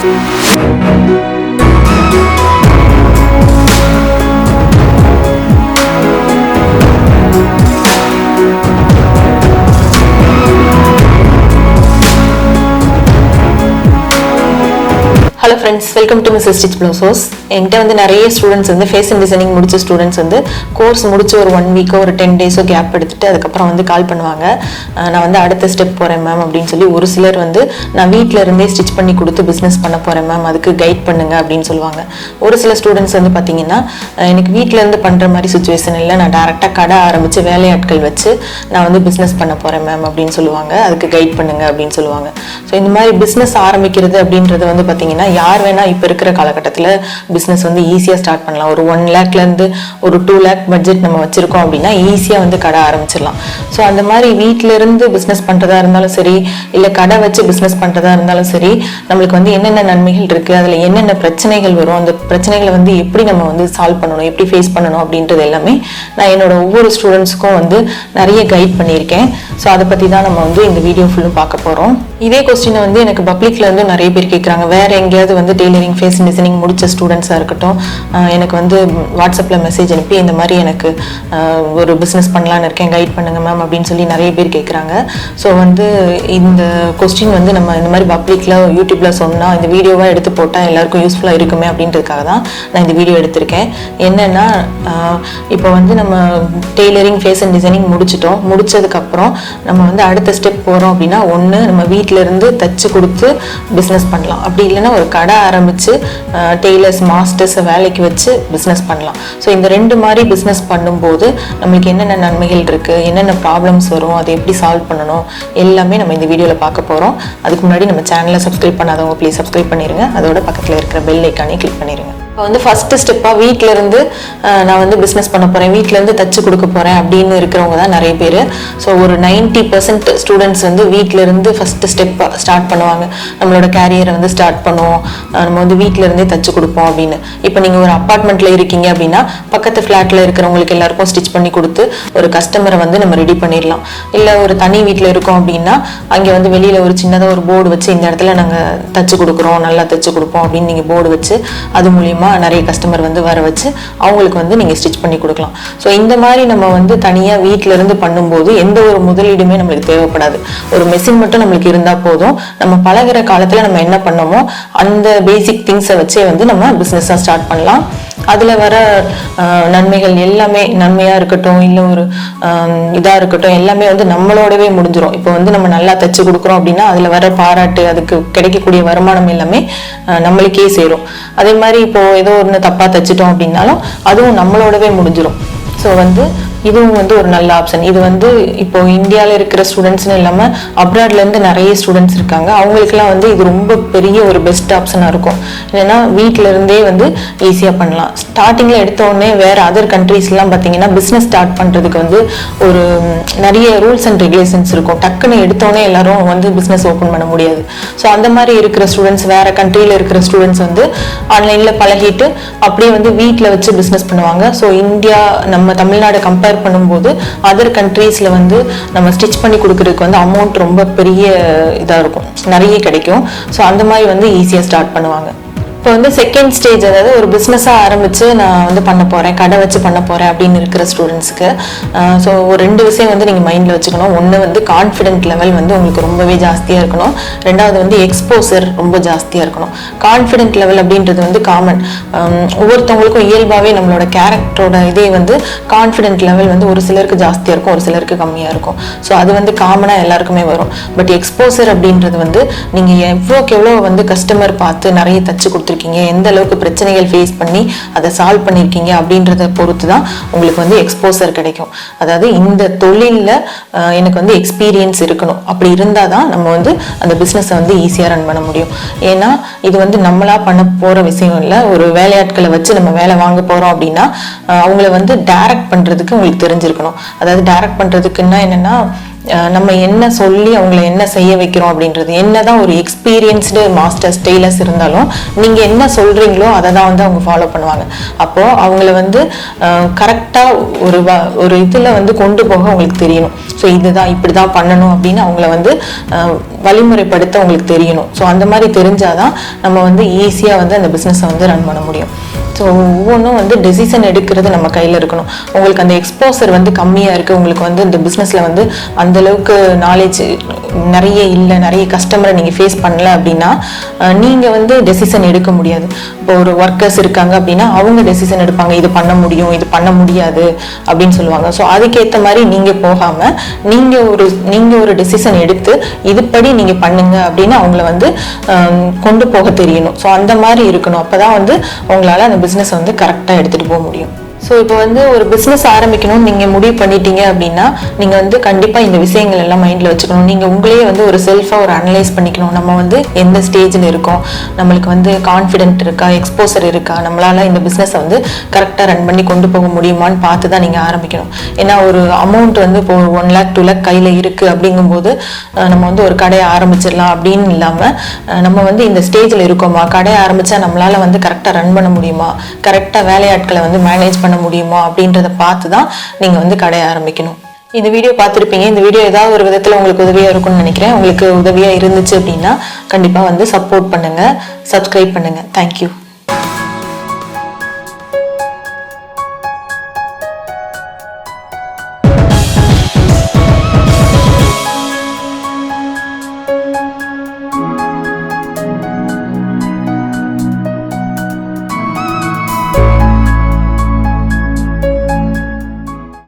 Hello friends, welcome to Mrs. Stitch Blouse. என்கிட்ட வந்து நிறைய ஸ்டூடெண்ட்ஸ் வந்து ஃபேஷன் டிசைனிங் முடிச்ச ஸ்டூடெண்ட்ஸ் வந்து கோர்ஸ் முடிச்சு ஒரு 1 வீக்கோ ஒரு 10 டேஸோ கேப் எடுத்துட்டு அதுக்கப்புறம் வந்து கால் பண்ணுவாங்க. நான் வந்து அடுத்த ஸ்டெப் போகிறேன் மேம் அப்படின்னு சொல்லி. ஒரு சிலர் வந்து நான் வீட்டில் இருந்தே ஸ்டிச் பண்ணி கொடுத்து பிஸ்னஸ் பண்ண போகிறேன் மேம், அதுக்கு கைட் பண்ணுங்க அப்படின்னு சொல்லுவாங்க. ஒரு சில ஸ்டூடெண்ட்ஸ் வந்து பார்த்தீங்கன்னா எனக்கு வீட்டில் இருந்து பண்ணுற மாதிரி சுச்சுவேஷன் இல்லை, நான் டேரெக்டாக கடை ஆரம்பித்து வேலையாட்கள் வச்சு நான் வந்து பிஸ்னஸ் பண்ண போகிறேன் மேம் அப்படின்னு சொல்லுவாங்க. அதுக்கு கைட் பண்ணுங்க அப்படின்னு சொல்லுவாங்க. ஸோ இந்த மாதிரி பிஸ்னஸ் ஆரம்பிக்கிறது அப்படின்றது வந்து பார்த்தீங்கன்னா யார் வேணால் இப்போ இருக்கிற காலகட்டத்தில் பிஸ்னஸ் வந்து ஈஸியாக ஸ்டார்ட் பண்ணலாம். ஒரு 1 லேக்லேருந்து ஒரு 2 லேக் பட்ஜெட் நம்ம வச்சுருக்கோம் அப்படின்னா ஈஸியாக வந்து கடை ஆரம்பிச்சிடலாம். ஸோ அந்த மாதிரி வீட்டிலேருந்து பிஸ்னஸ் பண்ணுறதா இருந்தாலும் சரி, இல்லை கடை வச்சு பிஸ்னஸ் பண்ணுறதா இருந்தாலும் சரி, நம்மளுக்கு வந்து என்னென்ன நன்மைகள் இருக்குது, அதில் என்னென்ன பிரச்சனைகள் வரும், அந்த பிரச்சனைகளை வந்து எப்படி நம்ம வந்து சால்வ் பண்ணணும், எப்படி ஃபேஸ் பண்ணணும் அப்படின்றது எல்லாமே நான் என்னோட ஒவ்வொரு ஸ்டூடெண்ட்ஸுக்கும் வந்து நிறைய கைட் பண்ணியிருக்கேன். ஸோ அதை பற்றி தான் நம்ம வந்து இந்த வீடியோ ஃபுல்லும் பார்க்க போகிறோம். இதே கொஸ்டினை வந்து எனக்கு பப்ளிக்ல இருந்து நிறைய பேர் கேட்குறாங்க. வேற எங்கேயாவது வந்து டெய்லரிங், ஃபேஷன் டிசைனிங் முடிச்ச ஸ்டூடெண்ட்ஸாக இருக்கட்டும், எனக்கு வந்து வாட்ஸ்அப்பில் மெசேஜ் அனுப்பி இந்த மாதிரி எனக்கு ஒரு பிஸ்னஸ் பண்ணலான்னு இருக்கேன், கைட் பண்ணுங்க மேம் அப்படின்னு சொல்லி நிறைய பேர் கேட்குறாங்க. ஸோ வந்து இந்த கொஸ்டின் வந்து நம்ம இந்த மாதிரி பப்ளிக்ல யூடியூப்ல சொன்னால் இந்த வீடியோவாக எடுத்து போட்டால் எல்லாருக்கும் யூஸ்ஃபுல்லாக இருக்குமே அப்படின்றதுக்காக தான் நான் இந்த வீடியோ எடுத்திருக்கேன். என்னன்னா இப்போ வந்து நம்ம டெய்லரிங், ஃபேஷன் டிசைனிங் முடிச்சதுக்கப்புறம் நம்ம வந்து அடுத்த ஸ்டெப் போகிறோம் அப்படின்னா, ஒன்று நம்ம வீட்டில இருந்து தச்சு கொடுத்து பிஸ்னஸ் பண்ணலாம். அப்படி இல்லைன்னா ஒரு கடை ஆரம்பித்து டெய்லர்ஸ், மாஸ்டர்ஸை வேலைக்கு வச்சு பிஸ்னஸ் பண்ணலாம். ஸோ இந்த 2 மாதிரி பிஸ்னஸ் பண்ணும்போது நம்மளுக்கு என்னென்ன நன்மைகள் இருக்குது, என்னென்ன ப்ராப்ளம்ஸ் வரும், அதை எப்படி சால்வ் பண்ணணும், எல்லாமே நம்ம இந்த வீடியோவில் பார்க்க போகிறோம். அதுக்கு முன்னாடி நம்ம சேனலை சப்ஸ்கிரைப் பண்ணாதவங்க ப்ளீஸ் சப்ஸ்கிரைப் பண்ணிடுங்க. அதோட பக்கத்தில் இருக்கிற பெல் ஐக்கானே கிளிக் பண்ணிடுங்க. இப்போ வந்து ஃபஸ்ட்டு ஸ்டெப்பாக வீட்டில இருந்து நான் வந்து பிஸ்னஸ் பண்ண போகிறேன், வீட்டிலேருந்து தச்சு கொடுக்க போகிறேன் அப்படின்னு இருக்கிறவங்க தான் நிறைய பேர். ஸோ ஒரு 90% ஸ்டூடெண்ட்ஸ் வந்து வீட்டில இருந்து ஃபஸ்ட்டு ஸ்டெப்பாக ஸ்டார்ட் பண்ணுவாங்க. நம்மளோட கேரியரை வந்து ஸ்டார்ட் பண்ணுவோம், நம்ம வந்து வீட்டில இருந்தே தச்சு கொடுப்போம் அப்படின்னு. இப்போ நீங்கள் ஒரு அப்பார்ட்மெண்ட்டில் இருக்கீங்க அப்படின்னா பக்கத்து ஃப்ளாட்டில் இருக்கிறவங்களுக்கு எல்லாருக்கும் ஸ்டிச் பண்ணி கொடுத்து ஒரு கஸ்டமரை வந்து நம்ம ரெடி பண்ணிடலாம். இல்லை ஒரு தனி வீட்டில் இருக்கோம் அப்படின்னா அங்கே வந்து வெளியில் ஒரு சின்னதாக ஒரு போர்டு வச்சு இந்த இடத்துல நாங்கள் தச்சு கொடுக்குறோம், நல்லா தச்சு கொடுப்போம் அப்படின்னு நீங்கள் போர்டு வச்சு அது மூலியமாக நிறைய கஸ்டமர் வந்து வர வச்சு அவங்களுக்கு வந்து நீங்க ஸ்டிச் பண்ணி கொடுக்கலாம். ஸோ இந்த மாதிரி நம்ம வந்து தனியா வீட்டில இருந்து பண்ணும்போது எந்த ஒரு முதலீடுமே நம்மளுக்கு தேவைப்படாது. ஒரு மெஷின் மட்டும் நம்மளுக்கு இருந்தா போதும். நம்ம பழகிற காலத்துல நம்ம என்ன பண்ணோமோ அந்த பேசிக் திங்ஸை வச்சே வந்து நம்ம பிசினஸா ஸ்டார்ட் பண்ணலாம். அதுல வர நன்மைகள் எல்லாமே, நன்மையா இருக்கட்டும் இல்லை ஒரு இதா இருக்கட்டும், எல்லாமே வந்து நம்மளோடவே முடிஞ்சிடும். இப்போ வந்து நம்ம நல்லா தச்சு கொடுக்குறோம் அப்படின்னா அதுல வர பாராட்டு, அதுக்கு கிடைக்கக்கூடிய வருமானம் எல்லாமே நம்மளுக்கே சேரும். அதே மாதிரி இப்போ ஏதோ ஒன்று தப்பா தச்சிட்டோம் அப்படின்னாலும் அதுவும் நம்மளோடவே முடிஞ்சிடும். ஸோ வந்து இதுவும் வந்து ஒரு நல்ல ஆப்ஷன். இது வந்து இப்போ இந்தியாவில் இருக்கிற ஸ்டூடெண்ட்ஸ்னு இல்லாமல் அப்ராட்லேருந்து நிறைய ஸ்டூடெண்ட்ஸ் இருக்காங்க. அவங்களுக்குலாம் வந்து இது ரொம்ப பெரிய ஒரு பெஸ்ட் ஆப்ஷனாக இருக்கும். ஏன்னா வீட்டில இருந்தே வந்து ஈஸியாக பண்ணலாம். ஸ்டார்டிங்கில் எடுத்தோடனே வேறு அதர் கண்ட்ரீஸ்லாம் பார்த்தீங்கன்னா பிஸ்னஸ் ஸ்டார்ட் பண்ணுறதுக்கு வந்து ஒரு நிறைய ரூல்ஸ் அண்ட் ரெகுலேஷன்ஸ் இருக்கும். டக்குன்னு எடுத்தோடனே எல்லாரும் வந்து பிஸ்னஸ் ஓப்பன் பண்ண முடியாது. ஸோ அந்த மாதிரி இருக்கிற ஸ்டூடெண்ட்ஸ், வேறு கண்ட்ரியில் இருக்கிற ஸ்டூடெண்ட்ஸ் வந்து ஆன்லைனில் பழகிட்டு அப்படியே வந்து வீட்டில் வச்சு பிஸ்னஸ் பண்ணுவாங்க. ஸோ இந்தியா, நம்ம தமிழ்நாடு கம்பேர் பண்ணும்போது அதர் கண்ட்ரீஸ்ல வந்து நம்ம ஸ்டிச் பண்ணி கொடுக்கறதுக்கு வந்து அமௌண்ட் ரொம்ப பெரிய இதா இருக்கும், நிறைய கிடைக்கும். ஸோ அந்த மாதிரி வந்து ஈஸியா ஸ்டார்ட் பண்ணுவாங்க. இப்போ வந்து செகண்ட் ஸ்டேஜ், அதாவது ஒரு பிஸ்னஸாக ஆரம்பித்து நான் வந்து பண்ண போகிறேன், கடை வச்சு பண்ண போகிறேன் அப்படின்னு இருக்கிற ஸ்டூடெண்ட்ஸுக்கு ஸோ ஒரு 2 விஷயம் வந்து நீங்கள் மைண்டில் வச்சுக்கணும். ஒன்று வந்து கான்ஃபிடென்ட் லெவல் வந்து உங்களுக்கு ரொம்பவே ஜாஸ்தியாக இருக்கணும். ரெண்டாவது வந்து எக்ஸ்போசர் ரொம்ப ஜாஸ்தியாக இருக்கணும். கான்ஃபிடென்ட் லெவல் அப்படின்றது வந்து காமன், ஒவ்வொருத்தவங்களுக்கும் இயல்பாகவே நம்மளோட கேரக்டரோட இதே வந்து கான்ஃபிடென்ட் லெவல் வந்து ஒரு சிலருக்கு ஜாஸ்தியாக இருக்கும், ஒரு சிலருக்கு கம்மியாக இருக்கும். ஸோ அது வந்து காமனாக எல்லாருக்குமே வரும். பட் எக்ஸ்போசர் அப்படின்றது வந்து நீங்கள் எவ்வளோக்கு எவ்வளோ வந்து கஸ்டமர் பார்த்து நிறைய தச்சு கொடுத்துருக்கீங்க, எந்த அளவுக்கு பிரச்சனைகள் ஃபேஸ் பண்ணி அதை சால்வ் பண்ணியிருக்கீங்க அப்படின்றத பொறுத்து தான் உங்களுக்கு வந்து எக்ஸ்போசர் கிடைக்கும். அதாவது இந்த தொழிலில் எனக்கு வந்து எக்ஸ்பீரியன்ஸ் இருக்கணும். அப்படி இருந்தால் தான் நம்ம வந்து அந்த பிஸ்னஸை வந்து ஈஸியாக ரன் பண்ண முடியும். ஏன்னா இது வந்து நம்மளா பண்ண போகிற விஷயம் இல்லை. ஒரு வேலையாட்களை வச்சு நம்ம வேலை வாங்க போகிறோம் அப்படின்னா அவங்கள வந்து டைரக்ட் பண்ணுறதுக்கு உங்களுக்கு தெரிஞ்சிருக்கணும். அதாவது டைரக்ட் பண்ணுறதுக்குன்னா என்னென்னா, நம்ம என்ன சொல்லி அவங்கள என்ன செய்ய வைக்கிறோம் அப்படின்றது. என்னதான் ஒரு எக்ஸ்பீரியன்ஸ்டு மாஸ்டர்ஸ் டெய்லர்ஸ் இருந்தாலும் நீங்கள் என்ன சொல்கிறீங்களோ அதை தான் வந்து அவங்க ஃபாலோ பண்ணுவாங்க. அப்போது அவங்கள வந்து கரெக்டாக ஒரு இதில் வந்து கொண்டு போக அவங்களுக்கு தெரியணும். ஸோ இதுதான் இப்படி தான் பண்ணணும் அப்படின்னு அவங்கள வந்து வழிமுறைப்படுத்த அவங்களுக்கு தெரியணும். ஸோ அந்த மாதிரி தெரிஞ்சாதான் நம்ம வந்து ஈஸியாக வந்து அந்த பிஸ்னஸை வந்து ரன் பண்ண முடியும். ஸோ ஒவ்வொன்றும் வந்து டெசிஷன் எடுக்கிறது நம்ம கையில் இருக்கணும். உங்களுக்கு அந்த எக்ஸ்போசர் வந்து கம்மியாக இருக்குது, உங்களுக்கு வந்து இந்த பிஸ்னஸில் வந்து அந்தளவுக்கு நாலேஜ் நிறைய இல்லை, நிறைய கஸ்டமரை நீங்கள் ஃபேஸ் பண்ணல அப்படின்னா நீங்கள் வந்து டெசிஷன் எடுக்க முடியாது. இப்போ ஒரு ஒர்க்கர்ஸ் இருக்காங்க அப்படின்னா அவங்க டெசிஷன் எடுப்பாங்க, இது பண்ண முடியும் இது பண்ண முடியாது அப்படின்னு சொல்லுவாங்க. ஸோ அதுக்கேற்ற மாதிரி நீங்கள் போகாமல் நீங்கள் ஒரு டெசிஷன் எடுத்து இதுபடி நீங்கள் பண்ணுங்க அப்படின்னு அவங்கள வந்து கொண்டு போக தெரியணும். ஸோ அந்த மாதிரி இருக்கணும். அப்போ தான் வந்து உங்களால் அந்த பிஸ்னஸ் வந்து கரெக்டாக எடுத்துகிட்டு போக முடியும். ஸோ இப்போ வந்து ஒரு பிஸ்னஸ் ஆரம்பிக்கணும்னு நீங்கள் முடிவு பண்ணிட்டீங்க அப்படின்னா நீங்கள் வந்து கண்டிப்பாக இந்த விஷயங்கள் எல்லாம் மைண்டில் வச்சுக்கணும். நீங்கள் உங்களையே வந்து ஒரு செல்ஃபாக ஒரு அனலைஸ் பண்ணிக்கணும். நம்ம வந்து எந்த ஸ்டேஜில் இருக்கோம், நம்மளுக்கு வந்து கான்ஃபிடென்ட் இருக்கா, எக்ஸ்போசர் இருக்கா, நம்மளால் இந்த பிஸ்னஸை வந்து கரெக்டாக ரன் பண்ணி கொண்டு போக முடியுமான்னு பார்த்து தான் நீங்கள் ஆரம்பிக்கணும். ஏன்னா ஒரு அமௌண்ட் வந்து இப்போ 1 lakh 2 lakh கையில் இருக்குது அப்படிங்கும்போது நம்ம வந்து ஒரு கடையை ஆரம்பிச்சிடலாம் அப்படின்னு இல்லாமல் நம்ம வந்து இந்த ஸ்டேஜில் இருக்கோமா, கடையை ஆரம்பித்தா நம்மளால் வந்து கரெக்டாக ரன் பண்ண முடியுமா, கரெக்டாக வேலையாட்களை வந்து மேனேஜ் பண்ண முடியுமா அப்படின்றத பார்த்து தான் நீங்கள் வந்து கடையை ஆரம்பிக்கணும். இந்த வீடியோ பார்த்துருப்பீங்க. இந்த வீடியோ ஏதாவது ஒரு விதத்தில் உங்களுக்கு உதவியாக இருக்கும்னு நினைக்கிறேன். உங்களுக்கு உதவியாக இருந்துச்சு அப்படின்னா கண்டிப்பாக வந்து சப்போர்ட் பண்ணுங்கள், சப்ஸ்கிரைப் பண்ணுங்கள். தேங்க்யூ.